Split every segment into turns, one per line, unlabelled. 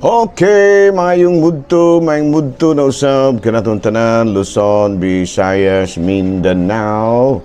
Okay, mayong mudto na usab kanatong tanan, Luzon, Visayas, Mindanao.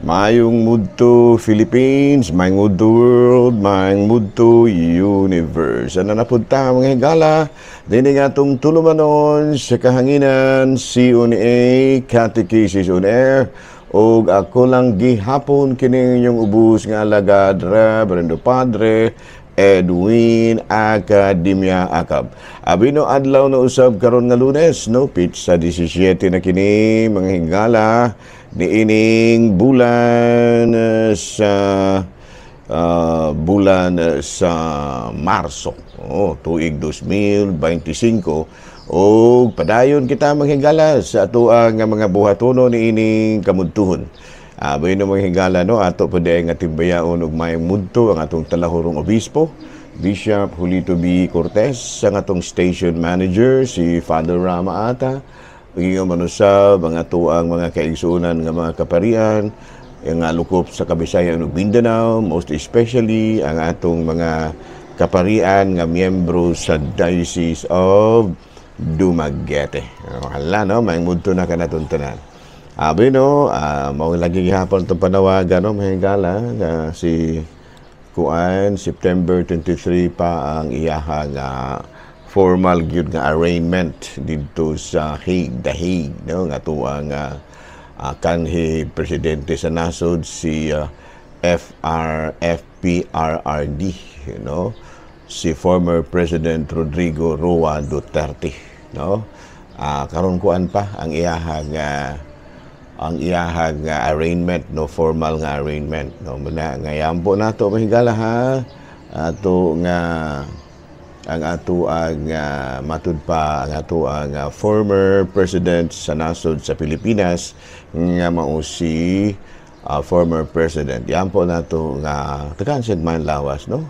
Mayong mudto Philippines, mayong mudto world, mayong mudto universe. Ano na punta mga higala? Dini nga itong tulumanon sa kahanginan, CONA, Catechesis on Air. O ako lang gihapon kining inyong ubus nga alagad, Reverendo Padre Edwin Academia Acab. Abino adlaw na usab karon nga Lunes, no? Pitch sa 17 na kini mga hingala ni ining bulan sa Marso, tuig 2025. O padayon kita manghigala sa ato ang mga buhatono ni ining kamudtuhon. Abay no mga higala no, ato pa nga timbayaon og mayang mudto ang atong talahurong obispo, Bishop Julito B. Cortez, ang atong station manager, si Father Rama Ata, ang manusab ang ato ang mga kaigsuonan nga mga kaparian, ang lukop sa Kabisayan ug Mindanao, most especially ang atong mga kaparian nga miyembro sa Diocese of Dumaguete. Hala no, mayang mudto na kanaton tanan. Abi no, mao lagi gihapon itong panawagan no, mahigala si Kuan, September 23 pa ang iyahang formal gyud nga arraignment dito sa Hague, The Hague, no, nga tuang kanhi presidente sa nasod si FPRRD, you know, si former President Rodrigo Roa Duterte, no. Karon kuan pa ang iyahang arraignment, no, formal nga arraignment, no, muna ngayon po nato mahigala ha, ato nga ang ato ang matud pa ang ato ang former president sa nasod sa Pilipinas nga mao si former president. Yan po nato nga tagaan siya man lawas, no,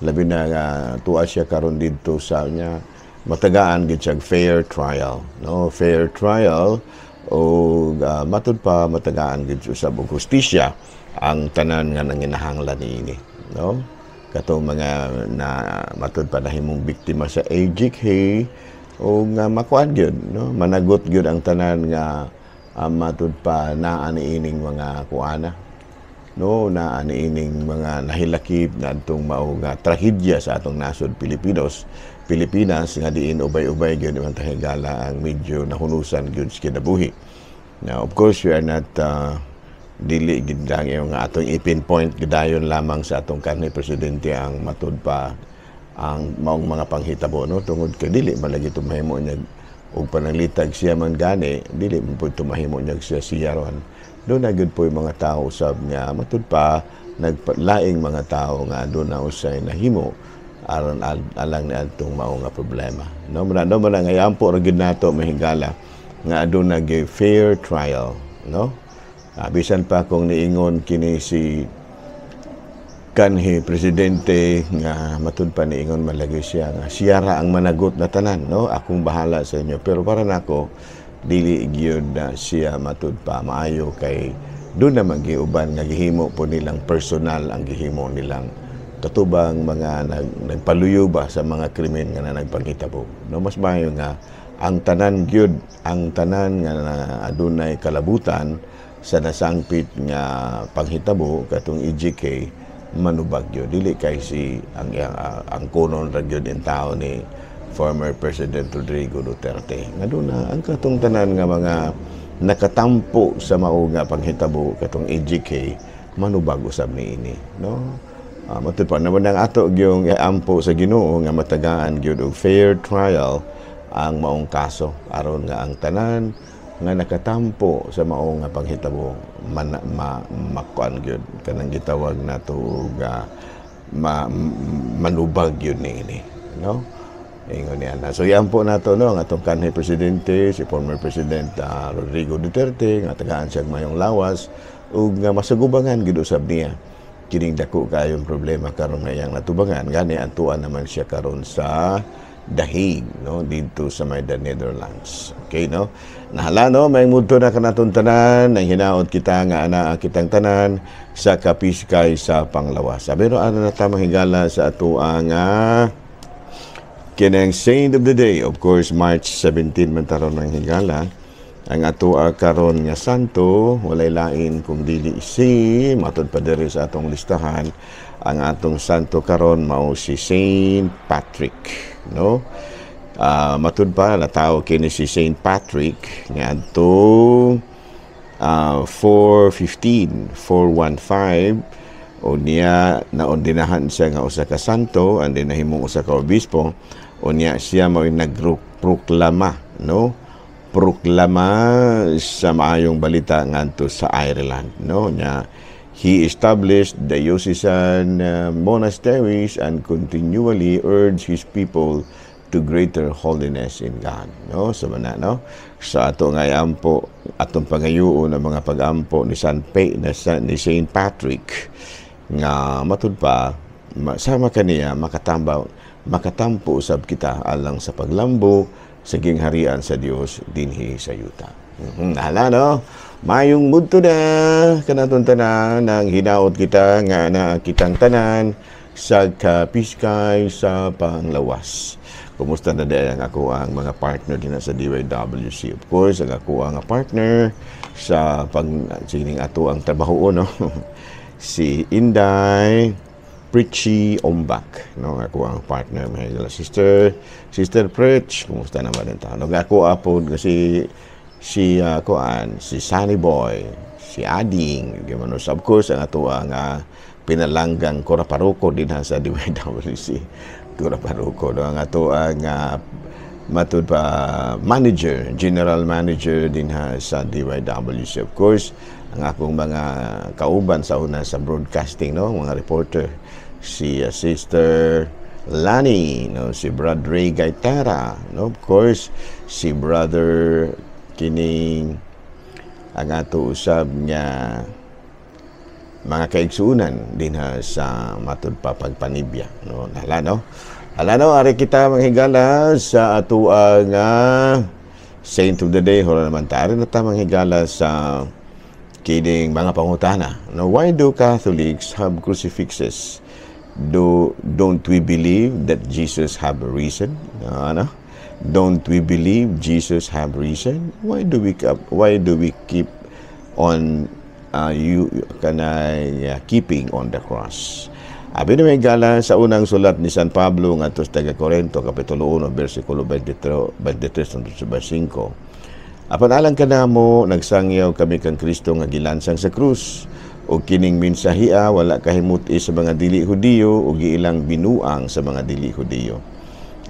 labi na nga tuwa siya karon dito sa nya matagaan gid siya fair trial, no, fair trial. O matud pa matagaan gid usab og hustisya ang tanan nga nanginahanglan niini, no, katong mga na matud pa nahimong biktima sa AGK o nga makuan gyud, no, managot gyud ang tanan nga matud pa naa niining mga kuana, no, naa niining mga nahilakip nga adtong mao nga trahedya sa atong nasod Pilipinas nga diin ubay-ubay gyud ang tahigala ang medyo nahunusan gyud sa kinabuhi. Now, of course, we are not dili gid lang yung atong ipinpoint gidayon lamang sa atong kanhi presidente ang matud pa ang maong mga panghitabo, no, tungod kay dili malagi tumahimo niya og pananglitag siya man gani, dili man pud tumahimo niya siya ron. Doon na gyud po yung mga tao usab nga matud pa naglaing mga tao nga doon na usay nahimo aron alang ni adtong mao nga problema, no, man ngayon po ra gyud nato mahigala nga aduna gyud fair trial, no. Bisan pa kung niingon kini si kanhi presidente nga matud pa niingon malagi siya nga siya ra ang managot na tanan, no, akong bahala sa inyo, pero para nako dili gyud na siya matud pa maayo kay doon naman giuban nga gihimo po nilang personal ang gihimo nilang katubang mga nagpaluyo ba sa mga krimen nga nagpanghitabo, no. Mas maayo nga ang tanan gyud, ang tanan nga adunay kalabutan sa nasangpit nga panghitabo katong EGK manubag gyud, dili kay si ang kunon ra gyud in tao ni former President Rodrigo Duterte. Ngaduna ang katong tanan nga mga nakatampo sa mao nga panghitabo katong EGK manubag usab niini, no. Matud pa naman ang ato yung ampo sa Ginoo nga matagaan gyud og fair trial ang maong kaso aron nga ang tanan nga nakatampo sa maong nga panghitabo makuan gyud kanang gitawag nato nga manubag gyud niini, no, ingon niya na. So yan po nato, no, ang atong kanhi presidente si former President Rodrigo Duterte nga tagaan siya mayong lawas ug nga masagubangan gyud usab niya kining dako kayong problema karon nga iyang natubangan gani antuan naman siya karon sa The Hague, no, dito sa may the Netherlands. Okay, no, nahala, no, may mudto na kanatong tanan na hinaot kita nga ana kitang tanan sa kapiskay sa panglawas. Sabi no ano na tamang higala sa ato ang Kinang Saint of the Day, of course, March 17 man taron ng higala. Ang ato karon nga santo, walay lain kung dili si, matod pa diri sa atong listahan, ang atong santo karon mao si Saint Patrick, no? Matud pa natawo kini si Saint Patrick ngadto 415 o niya naordinahan siya nga usa ka santo and then nahimong usa ka obispo o niya siya mao nagproklama, no? Proklama sa maayong balita ngadto sa Ireland, no? Nya he established diocesan monasteries and continually urged his people to greater holiness in God, no? So mana, no? Sa ato nga ampo atong pangayuon ang mga pag-ampo ni ni Saint Patrick nga matud pa sama kaniya makatampo usab kita alang sa paglambo sa gingharian sa Dios dinhi sa yuta. Hala, no? Mayong mudto na kanatong tanan nang hinaot kita nga na kitang tanan sa kapiskay sa panglawas. Kumusta na dahil ang ako ang mga partner din sa DYWC. Of course, ang ako ang partner sa sining ato ang trabaho, no? Si Inday Pritchie Ombak, no? Ako ang partner, mga Sister Pritch, kumusta naman din tayo? Ako apod kasi si Sunny Boy, si Ading, of course, ang ato ang pinalanggang Koraparuko din sa DYWC. Koraparuko, no? Ang ato ang matud pa general manager din sa DYWC. Of course, ang akong mga kauban sa una sa broadcasting, no? Mga reporter, si Sister Lani, no? Si Brother Ray Gaitara, no? Of course, si Brother kining ang ato usab nga mga kaigsuunan din sa matud pa pagpanibya, no? Hala, no? Ari kita manghigala sa ato ang Saint of the Day. Hora naman tayo na ta manghigala sa kining mga pangutana. No, why do Catholics have crucifixes? Don't we believe that Jesus have risen? Don't we believe Jesus have risen? Why do we keep on keeping on the cross? Abi na may gala sa unang sulat ni San Pablo ngadto sa taga-Korinto kapitulo 1 bersikulo 23 hangtod 5. Apan alang kanamo nagsangyaw kami kang Kristo nga gilansang sa krus o kining mensahia wala kahimuti sa mga dili Hudiyo o giilang binuang sa mga dili Hudiyo.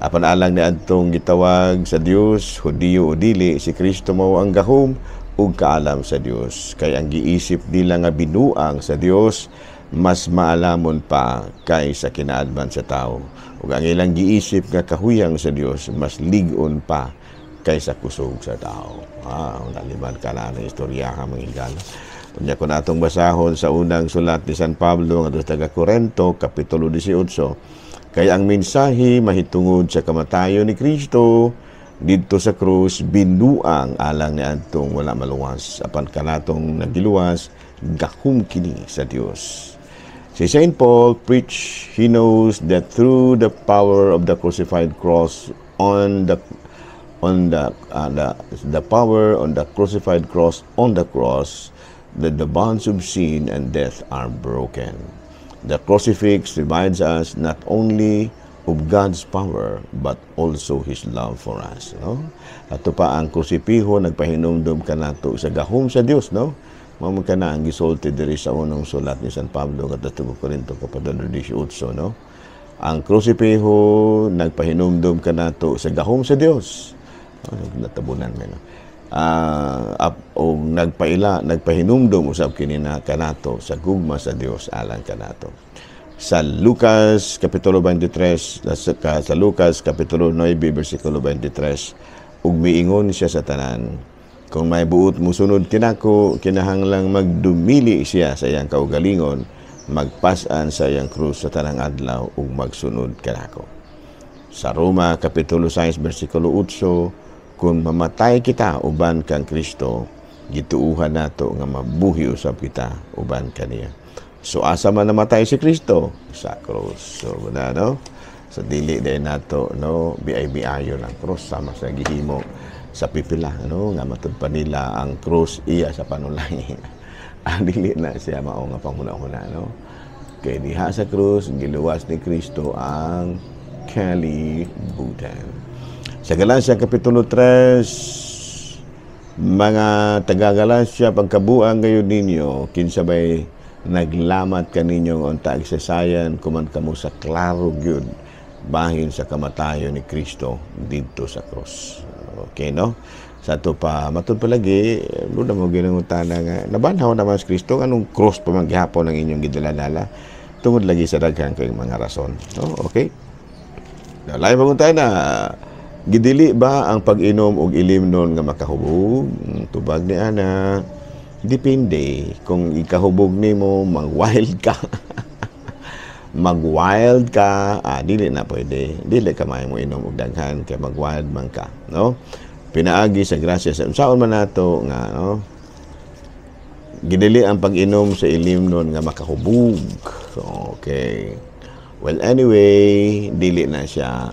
Apan alang ni adtong gitawag sa Dios, Hudiyo o dili, si Kristo mao ang gahom ug kaalam sa Dios. Kay ang giisip nila nga binuang sa Dios mas maalamon pa kaysa kinaadman sa tao. Ug ang ilang giisip nga kahuyang sa Dios mas lig-on pa kaysa kusog sa tao. Naliman ka na ng istorya ka mga higala. Kunya ko natong basahon sa unang sulat ni San Pablo nga sa taga-Korinto kapitulo 18. Kaya ang mensahe mahitungod sa kamatayon ni Kristo dito sa krus binuang alang ni adtong wala maluwas apan kanatong nagiluwas gahum kini sa Dios. Si Saint Paul preached, he knows that through the power of the crucified cross the power on the crucified cross on the cross that the bonds of sin and death are broken. The crucifix reminds us not only of God's power but also His love for us, no? Ato pa ang krusipiho nagpahinumdum kanato sa gahom sa Dios, no? Mao ka na ang gisulti diri sa unang sulat ni San Pablo kadto Korinto kapitulo 18, no? Ang krusipiho nagpahinumdum kanato sa gahom sa Dios. Natabunan man, no? O nagpahinumdum usab kini na kanato sa gugma sa Dios alang kanato. Sa Lucas kapitulo 23, sa Lucas kapitulo 9 bersikulo 23, ug miingon siya sa tanan, kung may buot musunod kinako, kinahanglang magdumili siya sa iyang kaugalingon, magpasan sa iyang krus sa tanang adlaw ug magsunod kanako. Sa Roma kapitulo 6 bersikulo 8, kung mamatay kita uban kang Kristo, gituuhan nato nga mabuhi usab kita uban kaniya. So asa man namatay si Kristo? Sa krus. So no? So dili day nato no biay-biayon ang cross sama sa gihimo sa pipila no nga matud pa nila ang cross iya sa panulangin. Dili na siya mao nga panghuna-huna no. Kay diha sa cross giluwas ni Kristo ang kalibutan. Sa Galacia kapitulo 3, mga taga-Galacia pagkabuang gayon ninyo kinsabay naglamat kaninyong unta agsasayan kuman kamo sa klaro gyud bahin sa kamatayon ni Kristo dito sa cross. Okay, no? Sa ito pa, matud pa lagi, doon na mo ginangutan nga, nabanhaw naman sa Kristo, anong cross pa maghapon ng inyong gidaladala, tungod lagi sa daghang kayong mga rason. No? Okay? Lain panguntay na, gidili ba ang pag-inom og ilimnon nga makahubog? Tubag ni ana, depende. Kung ikahubog nimo, mag-wild ka. Mag-wild ka, dili na pwede. Dili ka may mo inom og daghan kay mag-wild man ka, no? Pinaagi sa grasya sa unsaon man nato nga no. Gidili ang pag-inom sa ilimnon nga makahubog. Okay. Well anyway, dili na siya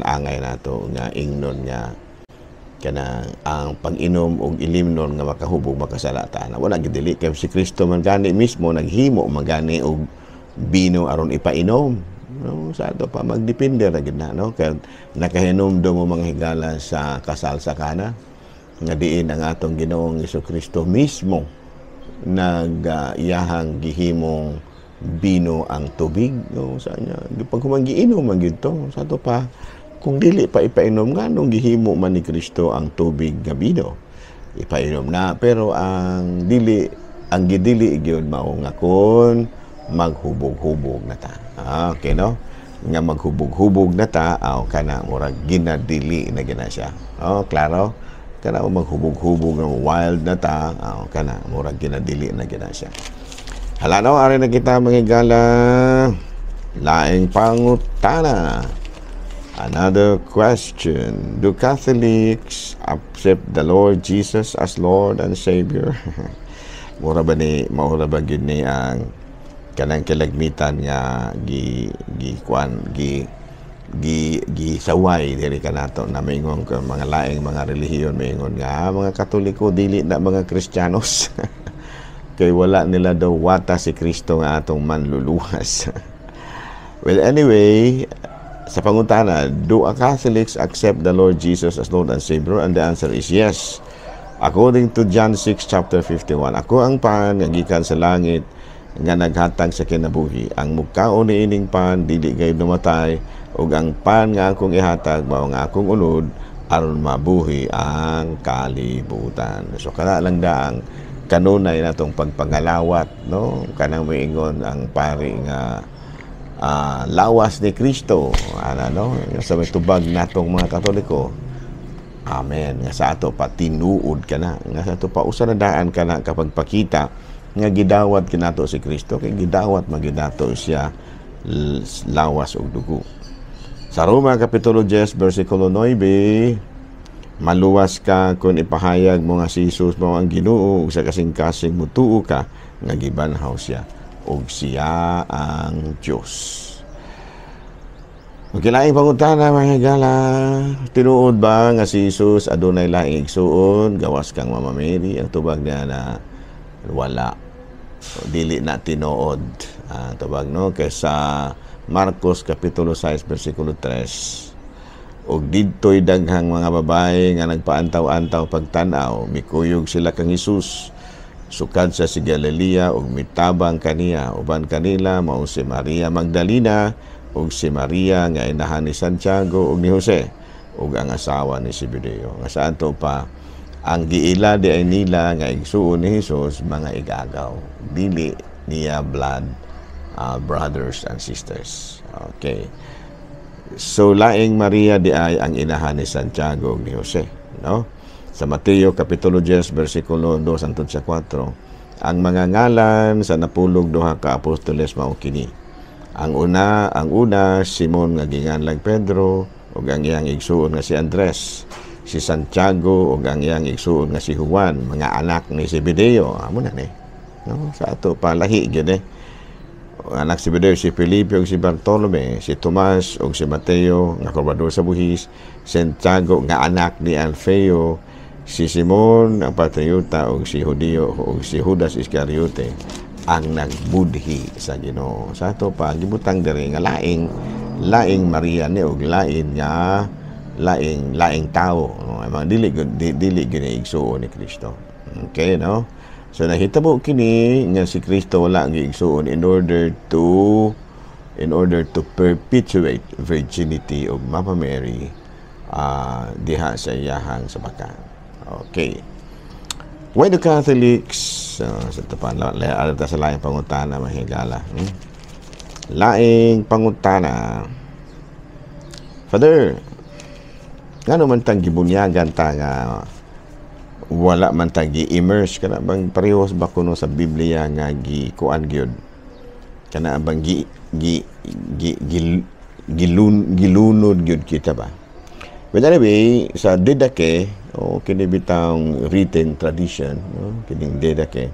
angay nato nga ingnon nga kana ang pag-inom og ilimnon nga makahubog makasalata na wala gidili kay si Kristo man gani mismo naghimo man gani og bino aron ipainom no sa ato pa magdepende ra gid na no kay nakahinom do mo mga higala sa kasal sa Kana nga diin ang atong Ginoong Jesucristo mismo iyahang gihimong bino ang tubig no sa nya pag giinom man gid to sa ato pa kung dili pa ipainom nganong gihimo man ni Kristo ang tubig nga bino ipainom na pero ang gidili gyud mao nga kun maghubog-hubog na ta. Okay, no? Nga maghubog-hubog na ta, kana murag ginadili na gina siya. Klaro? Kana maghubog-hubog ng wild na ta, kana murag ginadili na gina siya. Hala, no? Ari na kita manghigala. Laing pangutana. Another question. Do Catholics accept the Lord Jesus as Lord and Savior? Mura ba gid ni ang kanang kilagmitan nga saway diri kanato na maingon ka mga laing mga relihiyon maingon nga mga Katoliko dili na mga Kristiyanos kay wala nila daw wata si Kristo nga atong manluluwas. Well anyway, sa pangutana, do Catholics accept the Lord Jesus as Lord and Savior? And the answer is yes. According to John 6 chapter 51, ako ang pan nga gikan sa langit nga naghatag sa kinabuhi. Ang mukhaon ni ining pan dili gayud namatay ug ang pan nga akong ihatag mao nga akong unod aron mabuhi ang kalibutan. So kana lang daang kanunay natong pagpangalawat no kanang moingon ang pari nga lawas ni Kristo no sa tubag natong mga Katoliko. Amen. Nga sa ato pa tinuod kana nga sa ato pa usa na daan kana kapag pakita nga gidawat kinato si Kristo kay gidawat magidato siya lawas og dugo. Sa Roma kapitulo 10 bersikulo 9, maluwas ka kung ipahayag mo nga si Jesus mo ang Ginoo ug sa kasing-kasing mutuo ka nga gibanhaw siya ug siya ang Dios. Laing pangutana mga higala, tinuod ba nga si Jesus adunay laing igsuon gawas kang Mama Mary? Ang tubag niya na wala. So, dili na tinuod tubag no kaysa Marcos kapitulo 6 bersikulo 3 og didtoy daghang mga babae nga nagpaantaw-antaw pagtan-aw mikuyog sila kang Hesus sukad sa si Galilea ug mitabang kaniya uban kanila mao si Maria Magdalena ug si Maria nga inahan ni Santiago ug ni Jose ug ang asawa ni Zebedeo nga saan to pa ang giila di ay nila nga igsuon ni Jesus mga igagaw dili niya blood brothers and sisters. Okay, so laing Maria di ay ang inahan ni Santiago ug ni Jose no. Sa Mateo kapitulo 10 bersikulo 2 hangtod sa 4, ang mga ngalan sa napulog duha ka apostoles mao kini. Ang una Simon nga ginganlag Pedro ug ang iyang igsuon nga si Andres, si Santiago ug ang iyang igsuon nga si Juan, mga anak ni Zebedeo. Amo na ni no sa ato palahi gyud anak si Bedeo, si Felipe ug si Bartolome, si Tomas ug si Mateo nga kobrador sa buhis, Santiago nga anak ni Alfeo, si Simon ang patriota ug si Judio ug si Judas Iscariote ang nagbudhi sa Ginoo. Sa ato pa gibutang diri nga laing Maria ni ug laing tao, no? Mga dili gini igsuon ni Kristo. Okay, no? So nahitabo kini nga si Kristo wala ang igsuon in order to perpetuate virginity of Mama Mary diha sa iyahang sabakan. Okay. Why do Catholics sa tapan alata sa laing pangutana mahigala? Laing pangutana. Father, ngano man tang gibunyagan ta nga wala man tang gi-immerse kana bang parehos ba kuno sa Biblia nga gikuan gyud kana bang gilunod gyud kita ba? But anyway, sa Didache o kini bitang written tradition, no? Kining Didache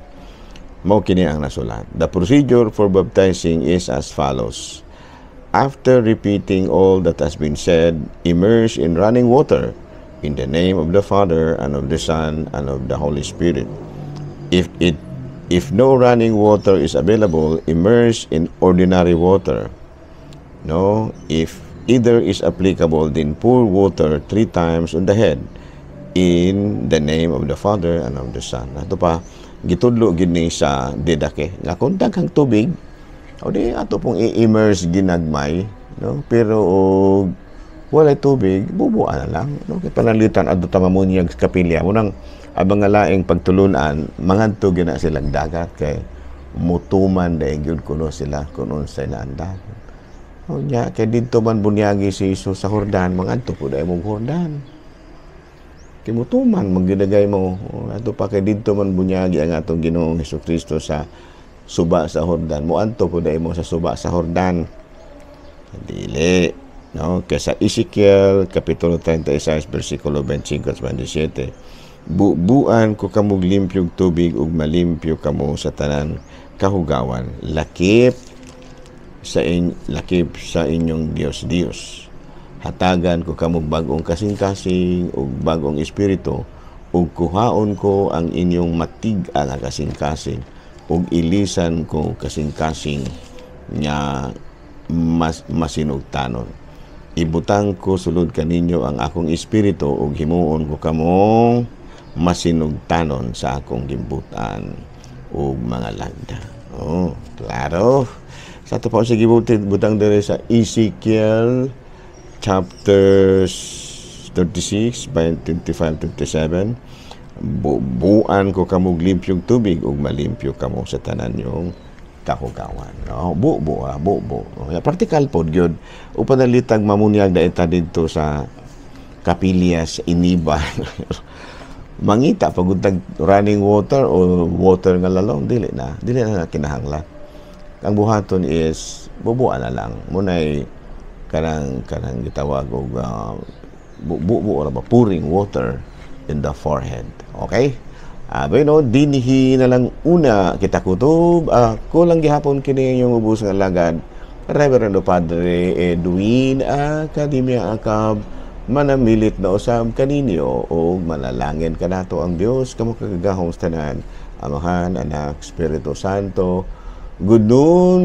mao kini ang nasulat. The procedure for baptizing is as follows. After repeating all that has been said, immerse in running water in the name of the Father and of the Son and of the Holy Spirit. If no running water is available, immerse in ordinary water. No, if either is applicable, then pour water 3 times on the head in the name of the Father and of the Son. Ato pa gitudlo gini sa Didache nga kung daghang tubig o di ato pong i-immerse ginagmay, no? Pero walay tubig, bubuan na lang, no? Kay panalitan adto ta mamunyag kapilya mo nang abang nga laing pagtulunan mangadto gina silang dagat kay mutuman dayon gyud kuno sila kun unsay naandan. O nya kay didto man bunyagi si Jesus sa Jordan, mangadto po dayon mong Jordan. Kay mutuman magginagay mo ato pa kay didto man bunyagi ang atong Ginoong Hesukristo sa suba sa Jordan, muadto po dayon mo sa suba sa Jordan. Dili, no? Kay sa Ezekiel kapitulo 36 bersikulo 25 at 27, buan ko kamog limpyog tubig ug malimpyo kamo sa tanan kahugawan, lakip sa inyong Dios. Hatagan ko kamog bagong kasing-kasing ug bagong espiritu ug kuhaon ko ang inyong matig-a nga kasing-kasing ug ilisan ko kasing-kasing nga masinugtanon. Ibutang ko sulod kaninyo ang akong espiritu ug himuon ko kamong masinugtanon sa akong gimbutan ug mga lagda. Oh, klaro. Sa ito pa sige butang dere sa Ezekiel chapter 36 by 25-27. Buan ko kamog limpyong tubig ug malimpyo kamo sa tanan yung kahugawan. No, buo. Practical pod gyud. Upan nalitag mamunyag daita didto sa kapilya sa Iniba. Mangita pagutag running water o water nga lalong dili na kinahanglan. Ang buhaton is bubuan na lang munay kanang gitawag og buo ba pouring water in the forehead. Okay? Bueno, dinhi na lang una kita kutob. Kulang gihapon kini yung ubos nga lagad. Reverendo Padre Edwin Academia Akab manamilit na usab kaninyo o manalangin kanato ang Dios kamo kagahong tanan, Amahan, Anak, Espiritu Santo. Good noon,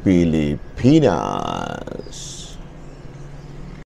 Pilipinas.